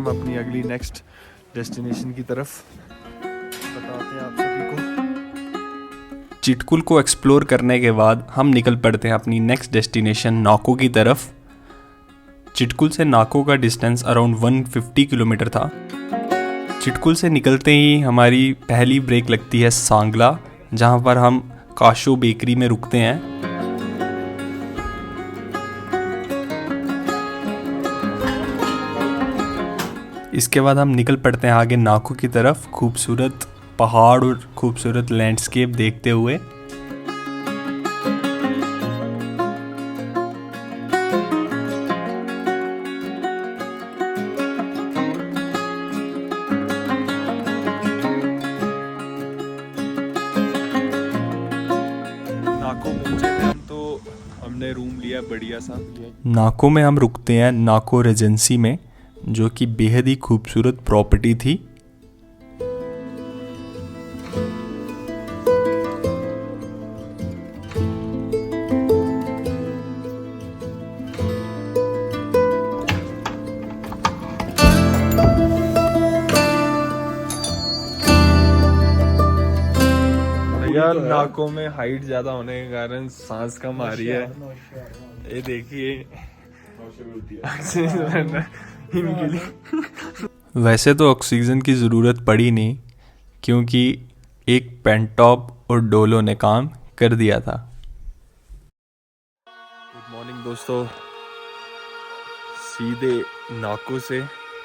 हम अपनी अगली नेक्स्ट डेस्टिनेशन की तरफ बताते हैं आप सभी को। चिटकुल को एक्सप्लोर करने के बाद हम निकल पड़ते हैं अपनी नेक्स्ट डेस्टिनेशन नाको की तरफ। चिटकुल से नाको का डिस्टेंस अराउंड 150 किलोमीटर था। चिटकुल से निकलते ही हमारी पहली ब्रेक लगती है सांगला, जहाँ पर हम काशो बेकरी में रुकते हैं। इसके बाद हम निकल पड़ते हैं आगे नाको की तरफ, खूबसूरत पहाड़ और खूबसूरत लैंडस्केप देखते हुए। नाको पहुंचे थे हम, तो हमने रूम लिया बढ़िया सा। नाको में हम रुकते हैं नाको रेजेंसी में, जो कि बेहद ही खूबसूरत प्रॉपर्टी थी। यार नाकों में हाइट ज्यादा होने के कारण सांस कम आ रही है। ये देखिए इनके लिए वैसे तो ऑक्सीजन की ज़रूरत पड़ी नहीं, क्योंकि एक पेंटॉप और डोलो ने काम कर दिया था। गुड मॉर्निंग दोस्तों, सीधे नाको से,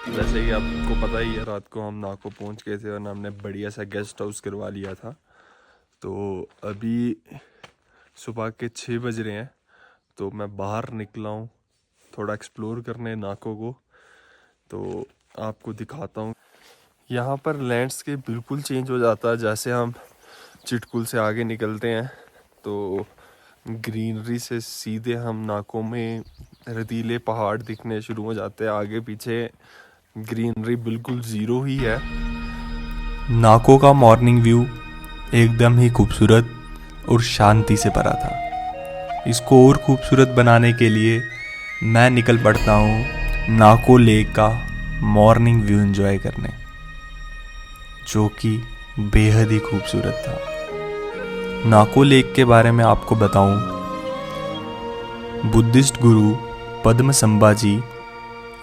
जैसे कि आपको पता ही है, रात को हम नाको पहुंच गए थे और हमने बढ़िया सा गेस्ट हाउस करवा लिया था। तो अभी सुबह के 6 बज रहे हैं, तो मैं बाहर निकला हूँ थोड़ा एक्सप्लोर करने नाको को। तो आपको दिखाता हूँ, यहाँ पर लैंडस्केप बिल्कुल चेंज हो जाता है जैसे हम चिटकुल से आगे निकलते हैं। तो ग्रीनरी से सीधे हम नाको में रेतीले पहाड़ दिखने शुरू हो जाते हैं। आगे पीछे ग्रीनरी बिल्कुल ज़ीरो ही है। नाको का मॉर्निंग व्यू एकदम ही खूबसूरत और शांति से भरा था। इसको और खूबसूरत बनाने के लिए मैं निकल पड़ता हूँ नाको लेक का मॉर्निंग व्यू एंजॉय करने, जो कि बेहद ही खूबसूरत था। नाको लेक के बारे में आपको बताऊं, बुद्धिस्ट गुरु पद्मसंभा जी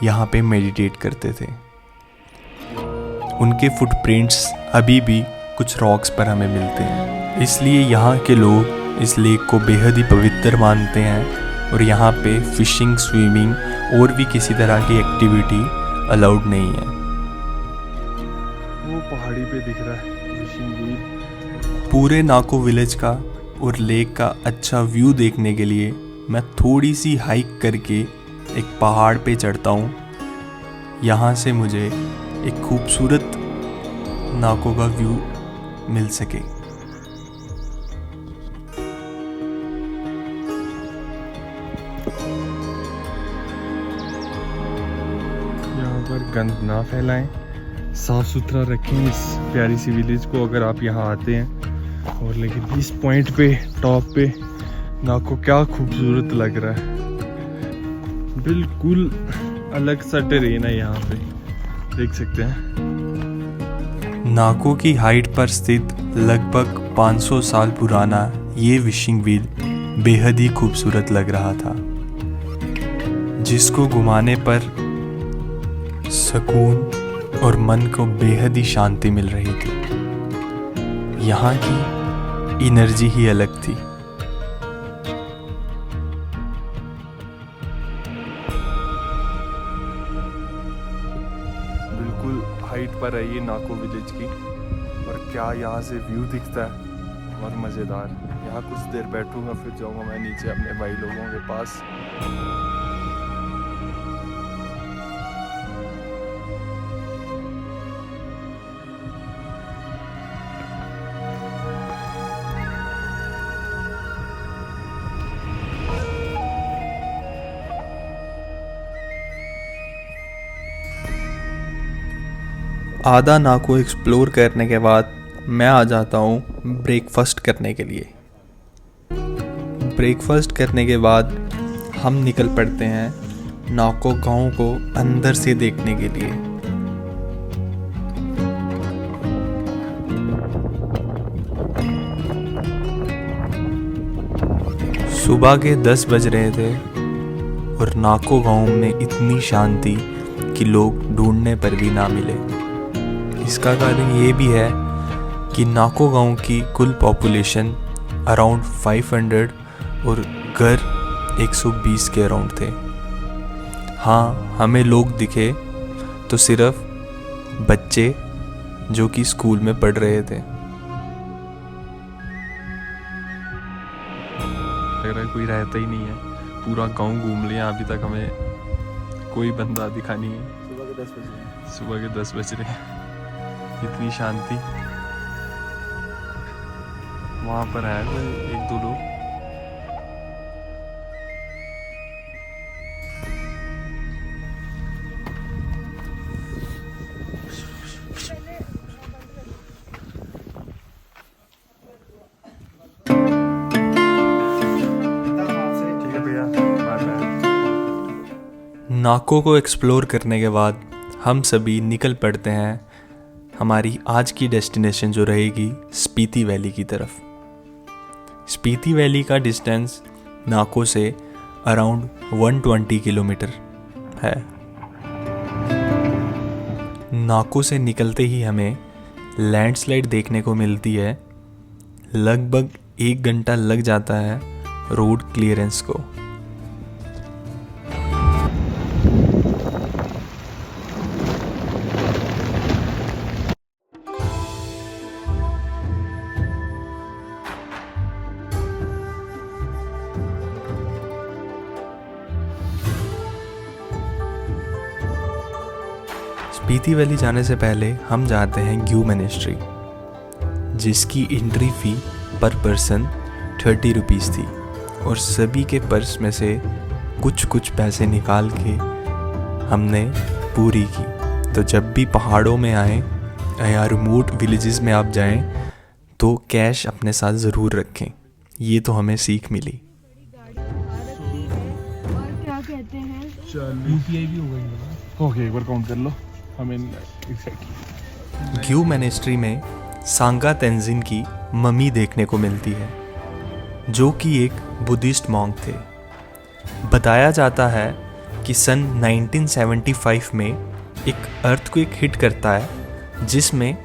यहाँ पे मेडिटेट करते थे। उनके फुटप्रिंट्स अभी भी कुछ रॉक्स पर हमें मिलते हैं, इसलिए यहाँ के लोग इस लेक को बेहद ही पवित्र मानते हैं और यहाँ पे फिशिंग, स्विमिंग और भी किसी तरह की एक्टिविटी अलाउड नहीं है। वो पहाड़ी पे दिख रहा है फिशिंग व्यू। पूरे नाको विलेज का और लेक का अच्छा व्यू देखने के लिए मैं थोड़ी सी हाइक करके एक पहाड़ पे चढ़ता हूँ। यहाँ से मुझे एक खूबसूरत नाको का व्यू मिल सके। यहाँ पर गंद ना फैलाएं, साफ सुथरा रखें इस प्यारी सी विलेज को अगर आप यहाँ आते हैं। और लेकिन इस पॉइंट पे, टॉप पे नाको क्या खूबसूरत लग रहा है। बिल्कुल अलग सा टेरेन है यहाँ पे, देख सकते हैं। नाको की हाइट पर स्थित लगभग 500 साल पुराना ये विशिंग व्हील बेहद ही खूबसूरत लग रहा था, जिसको घुमाने पर सुकून और मन को बेहद ही शांति मिल रही थी। यहाँ की एनर्जी ही अलग थी। बिल्कुल हाइट पर है ये नाको विलेज की, और क्या यहाँ से व्यू दिखता है, और मज़ेदार। यहाँ कुछ देर बैठूंगा, फिर जाऊंगा मैं नीचे अपने भाई लोगों के पास। आधा नाको एक्सप्लोर करने के बाद मैं आ जाता हूँ ब्रेकफास्ट करने के लिए। ब्रेकफास्ट करने के बाद हम निकल पड़ते हैं नाको गांव को अंदर से देखने के लिए। सुबह के 10 बज रहे थे और नाको गांव में इतनी शांति कि लोग ढूंढने पर भी ना मिले। इसका कारण ये भी है कि नाको गांव की कुल पॉपुलेशन अराउंड 500 और घर 120 के अराउंड थे। हाँ, हमें लोग दिखे तो सिर्फ बच्चे जो कि स्कूल में पढ़ रहे थे। लग रहा है कोई रहता ही नहीं है, पूरा गांव घूम लिया, अभी तक हमें कोई बंदा दिखा नहीं है। सुबह के 10 बज रहे हैं, इतनी शांति। वहाँ पर है कोई एक दो लोग। ठीक है भैया, बाय बाय। नाको को एक्सप्लोर करने के बाद हम सभी निकल पड़ते हैं हमारी आज की डेस्टिनेशन जो रहेगी स्पीति वैली की तरफ। स्पीति वैली का डिस्टेंस नाको से अराउंड 120 किलोमीटर है। नाको से निकलते ही हमें लैंडस्लाइड देखने को मिलती है। लगभग 1 घंटा लग जाता है रोड क्लियरेंस को। स्पीति वैली जाने से पहले हम जाते हैं ग्यू मोनेस्ट्री, जिसकी एंट्री फ़ी पर पर्सन 30 रुपीज़ थी और सभी के पर्स में से कुछ कुछ पैसे निकाल के हमने पूरी की। तो जब भी पहाड़ों में आएँ या रिमोट विलेजेस में आप जाएं तो कैश अपने साथ ज़रूर रखें। ये तो हमें सीख मिली। और क्या कहते हैं, यूपीआई भी हो गई। ओके, एक बार काउंट कर लो हमें एग्जैक्टली। ग्यू मोनेस्ट्री में सांगा तेंजिन की मम्मी देखने को मिलती है, जो कि एक बुद्धिस्ट मॉन्क थे। बताया जाता है कि सन 1975 में एक अर्थक्वेक हिट करता है जिसमें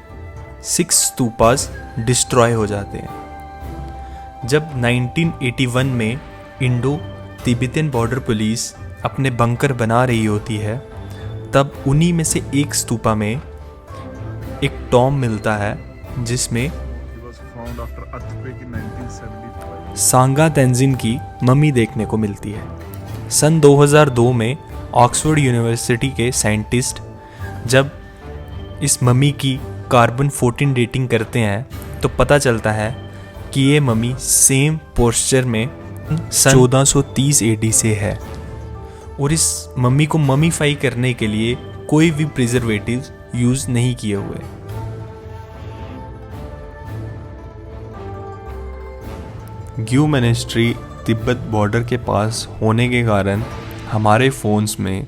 6 स्तूपास डिस्ट्रॉय हो जाते हैं। जब 1981 में इंडो तिब्बतन बॉर्डर पुलिस अपने बंकर बना रही होती है, तब उन्हीं में से एक स्तूपा में एक टॉम मिलता है जिसमें सांगा तेंजिन की मम्मी देखने को मिलती है। सन 2002 में ऑक्सफोर्ड यूनिवर्सिटी के साइंटिस्ट जब इस मम्मी की कार्बन 14 डेटिंग करते हैं तो पता चलता है कि ये मम्मी सेम पोस्चर में सन 1430 AD से है और इस मम्मी को ममीफाई करने के लिए कोई भी प्रिजर्वेटिव यूज़ नहीं किए हुए। ग्यू मोनेस्ट्री तिब्बत बॉर्डर के पास होने के कारण हमारे फ़ोन्स में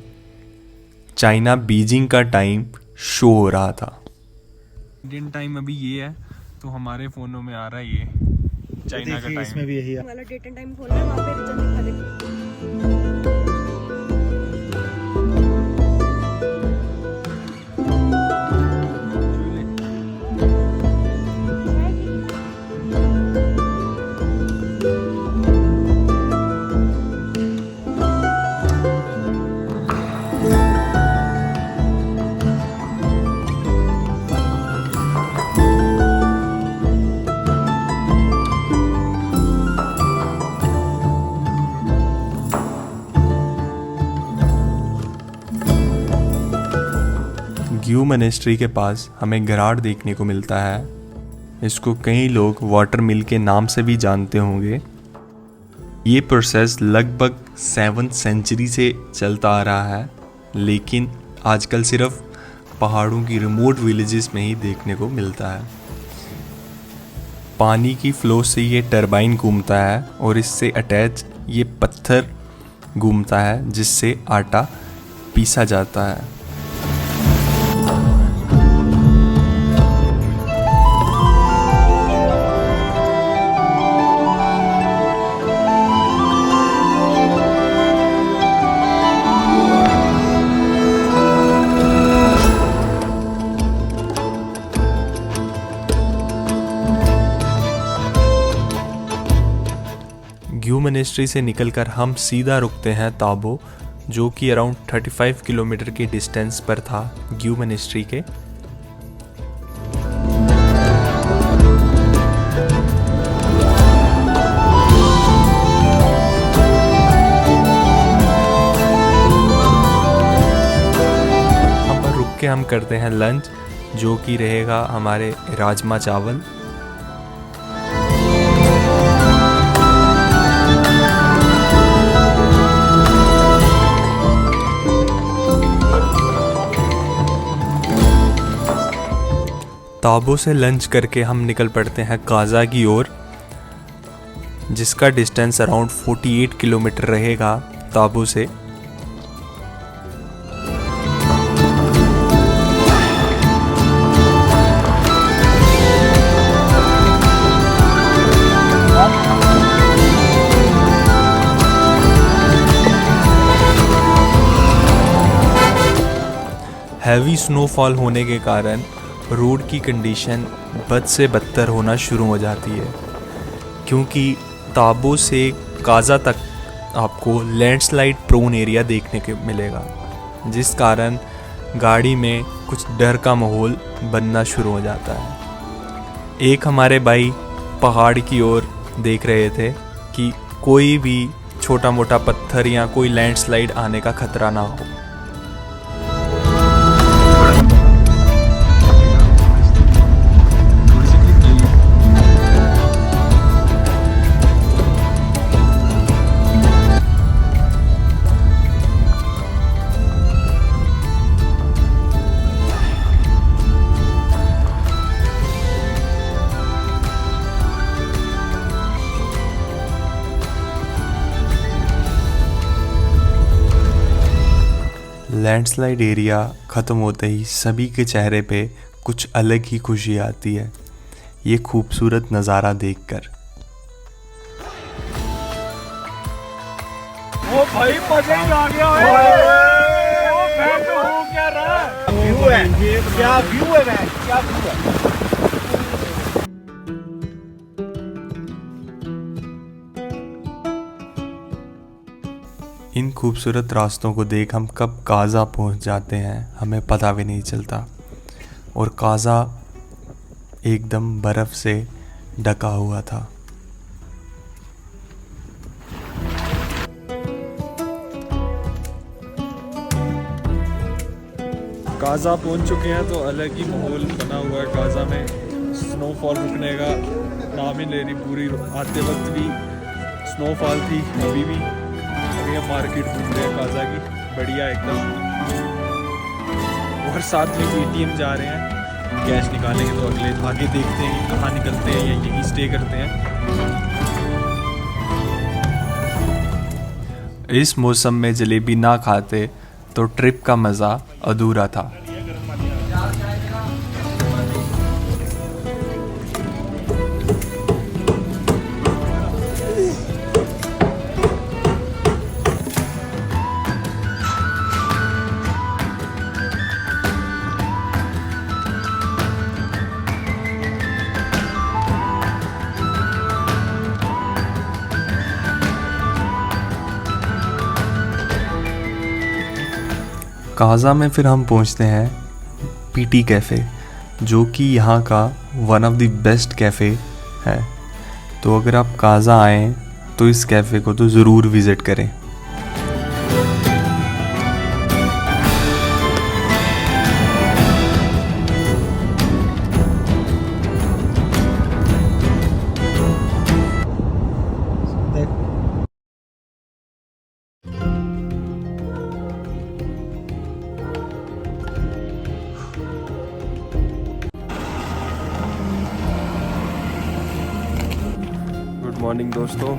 चाइना बीजिंग का टाइम शो हो रहा था। इंडियन टाइम अभी ये है, तो हमारे फ़ोनों में आ रहा है ये चाइना का टाइम। इसमें भी यही है। वाला डेट एंड टाइम खोलना है, वहाँ पे रिजल्ट दिखा देगा। ग्यू मोनेस्ट्री के पास हमें गराड देखने को मिलता है। इसको कई लोग वाटर मिल के नाम से भी जानते होंगे। ये प्रोसेस लगभग 7th सेंचुरी से चलता आ रहा है, लेकिन आजकल सिर्फ पहाड़ों की रिमोट विलेजेस में ही देखने को मिलता है। पानी की फ्लो से ये टरबाइन घूमता है और इससे अटैच ये पत्थर घूमता है जिससे आटा पीसा जाता है। ग्यू मिनिस्ट्री से निकलकर हम सीधा रुकते हैं ताबो, जो कि अराउंड 35 किलोमीटर के डिस्टेंस पर था ग्यू मिनिस्ट्री के। हम पर रुक के हम करते हैं लंच, जो कि रहेगा हमारे राजमा चावल। ताबो से लंच करके हम निकल पड़ते हैं काजा की ओर, जिसका डिस्टेंस अराउंड 48 किलोमीटर रहेगा ताबो से। हैवी स्नोफॉल होने के कारण रोड की कंडीशन बद से बदतर होना शुरू हो जाती है, क्योंकि ताबो से काजा तक आपको लैंडस्लाइड प्रोन एरिया देखने को मिलेगा, जिस कारण गाड़ी में कुछ डर का माहौल बनना शुरू हो जाता है। एक हमारे भाई पहाड़ की ओर देख रहे थे कि कोई भी छोटा मोटा पत्थर या कोई लैंडस्लाइड आने का खतरा ना हो। लैंडस्लाइड एरिया ख़त्म होते ही सभी के चेहरे पे कुछ अलग ही खुशी आती है ये खूबसूरत नज़ारा देखकर। ओ भाई मजा ही आ गया ओ मैं तो हो क्या रहा व्यू है, क्या व्यू है मैं, क्या व्यू है। इन खूबसूरत रास्तों को देख हम कब काजा पहुंच जाते हैं हमें पता भी नहीं चलता, और काजा एकदम बर्फ़ से ढका हुआ था। काजा पहुंच चुके हैं तो अलग ही माहौल बना हुआ है काजा में। स्नोफॉल रुकने का नाम ही ले रही, पूरी आते वक्त भी स्नोफॉल थी, अभी भी। अभी हम मार्केट घूम रहे हैं काजा की, बढ़िया एकदम। और साथ में एटीएम जा रहे हैं कैश निकालेंगे, तो अगले आगे देखते हैं कि कहाँ निकलते हैं या यहीं स्टे करते हैं। इस मौसम में जलेबी ना खाते तो ट्रिप का मज़ा अधूरा था। काजा में फिर हम पहुंचते हैं पीटी कैफ़े, जो कि यहाँ का one of the best cafe है। तो अगर आप काजा आएँ तो इस कैफ़े को तो ज़रूर विज़िट करें। गुड मॉर्निंग दोस्तों,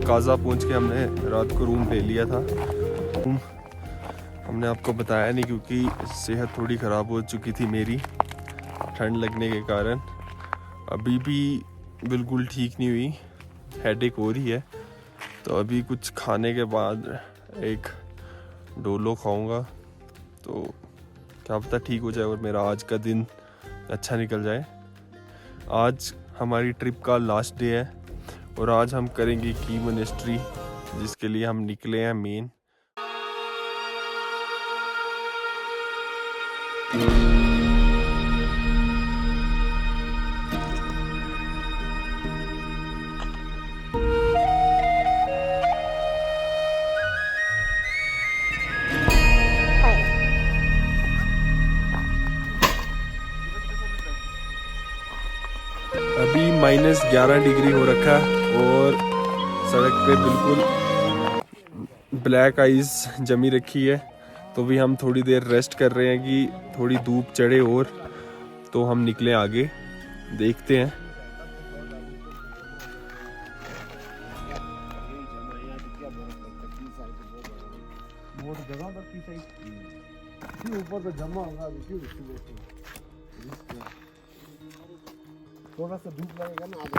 काजा पहुंच के हमने रात को रूम ले लिया था। रूम हमने आपको बताया नहीं क्योंकि सेहत थोड़ी ख़राब हो चुकी थी मेरी ठंड लगने के कारण। अभी भी बिल्कुल ठीक नहीं हुई, हेडेक हो रही है। तो अभी कुछ खाने के बाद एक डोलो खाऊंगा, तो क्या पता ठीक हो जाए और मेरा आज का दिन अच्छा निकल जाए। आज हमारी ट्रिप का लास्ट डे है और आज हम करेंगे की मोनेस्ट्री, जिसके लिए हम निकले हैं मेन। अभी -11 डिग्री हो रखा है और सड़क पे बिल्कुल ब्लैक आइस जमी रखी है। तो भी हम थोड़ी देर रेस्ट कर रहे हैं कि थोड़ी धूप चढ़े और तो हम निकले आगे, देखते हैं। ऊपर तो जमा होगा, थोड़ा सा धूप लगेगा ना आगे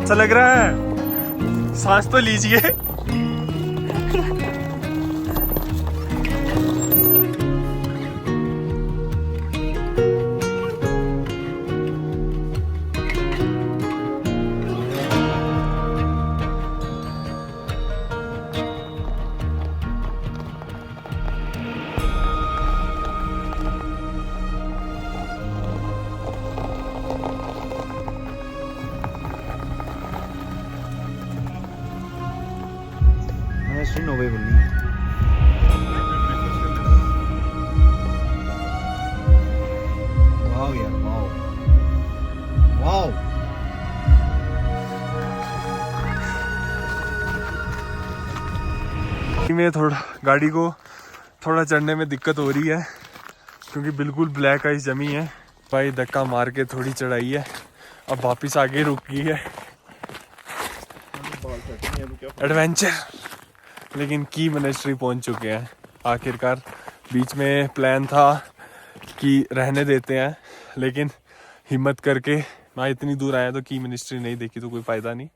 अच्छा लग रहा है, सांस तो लीजिए। नोवे बोलनी है। वाओ यार, वाओ वाओ। में थोड़ा गाड़ी को थोड़ा चढ़ने में दिक्कत हो रही है क्योंकि बिल्कुल ब्लैक आइस जमी है। भाई धक्का मार के थोड़ी चढ़ाई है, अब वापस आगे रुक गई है। एडवेंचर, लेकिन की मोनेस्ट्री पहुंच चुके हैं आखिरकार। बीच में प्लान था कि रहने देते हैं, लेकिन हिम्मत करके मैं इतनी दूर आया तो की मोनेस्ट्री नहीं देखी तो कोई फ़ायदा नहीं।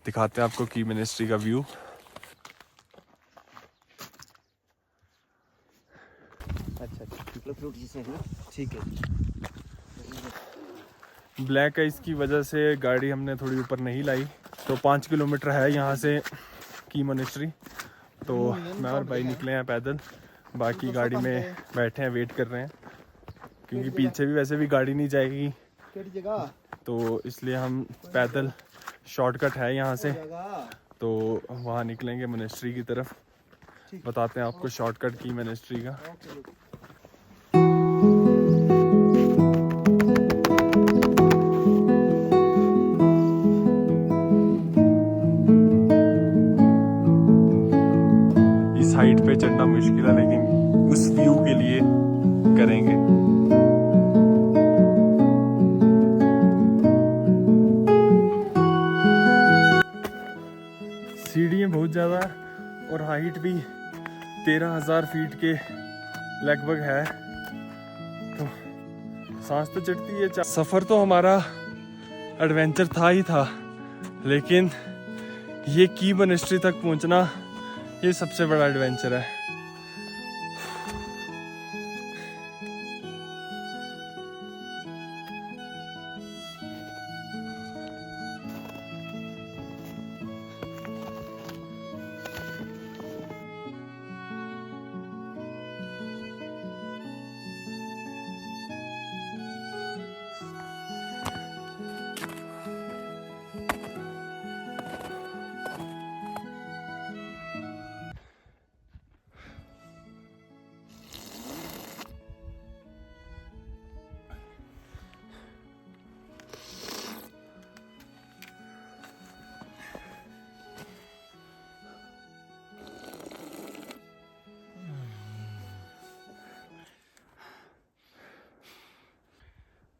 दिखाते हैं आपको की मोनेस्ट्री का व्यू। अच्छा ठीक है। ब्लैक आइस की वजह से गाड़ी हमने थोड़ी ऊपर नहीं लाई, तो 5 किलोमीटर है यहाँ से की मोनेस्ट्री। तो मैं और भाई निकले हैं पैदल, बाकी गाड़ी में बैठे हैं, वेट कर रहे हैं क्योंकि पीछे भी वैसे भी गाड़ी नहीं जाएगी, तो इसलिए हम पैदल, शॉर्टकट है यहाँ से, तो वहाँ निकलेंगे मोनेस्ट्री की तरफ। बताते हैं आपको शॉर्टकट की मोनेस्ट्री का। इस हाइट पे चढ़ना मुश्किल है, लेकिन उस व्यू के लिए करेंगे। सीढ़ियाँ बहुत ज़्यादा और हाइट भी 13,000 फीट के लगभग है, तो सांस तो चढ़ती है। सफ़र तो हमारा एडवेंचर था ही था, लेकिन ये की मोनेस्ट्री तक पहुंचना ये सबसे बड़ा एडवेंचर है।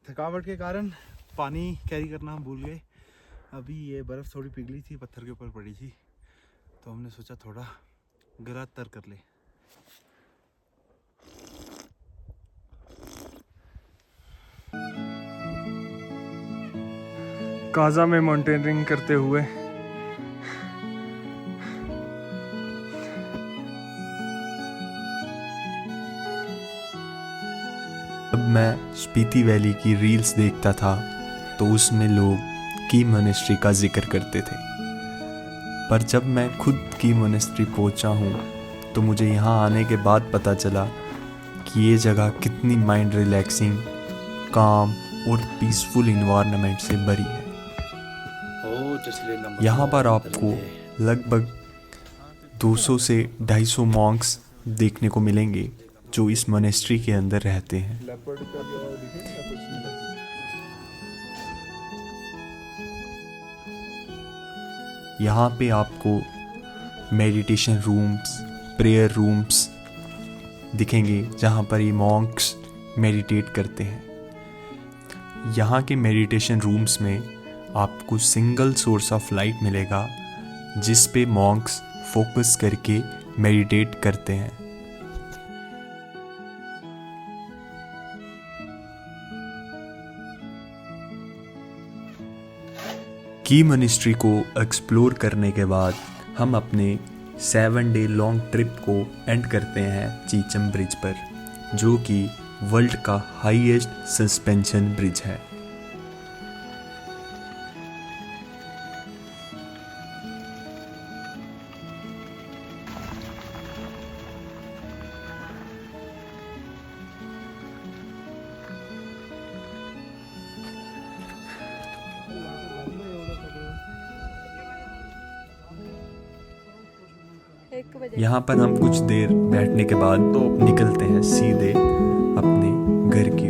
थकावट के कारण पानी कैरी करना हम भूल गए। अभी ये बर्फ़ थोड़ी पिघली थी, पत्थर के ऊपर पड़ी थी, तो हमने सोचा थोड़ा गला तर कर ले। काजा में माउंटेनियरिंग करते हुए अब मैं स्पीति वैली की रील्स देखता था तो उसमें लोग की मोनेस्ट्री का जिक्र करते थे, पर जब मैं खुद की मोनेस्ट्री पहुंचा हूं तो मुझे यहां आने के बाद पता चला कि ये जगह कितनी माइंड रिलैक्सिंग, काम और पीसफुल इन्वायरमेंट से भरी है। यहाँ पर आपको लगभग 200 से 250 मॉन्क्स देखने को मिलेंगे जो इस मोनेस्ट्री के अंदर रहते हैं। यहाँ पे आपको मेडिटेशन रूम्स, प्रेयर रूम्स दिखेंगे जहाँ पर ये मॉन्क्स मेडिटेट करते हैं। यहाँ के मेडिटेशन रूम्स में आपको सिंगल सोर्स ऑफ लाइट मिलेगा जिस पे मॉन्क्स फोकस करके मेडिटेट करते हैं। की मोनेस्ट्री को एक्सप्लोर करने के बाद हम अपने 7 डे लॉन्ग ट्रिप को एंड करते हैं चीचम ब्रिज पर, जो कि वर्ल्ड का हाईएस्ट सस्पेंशन ब्रिज है। यहाँ पर हम कुछ देर बैठने के बाद निकलते हैं सीधे अपने घर की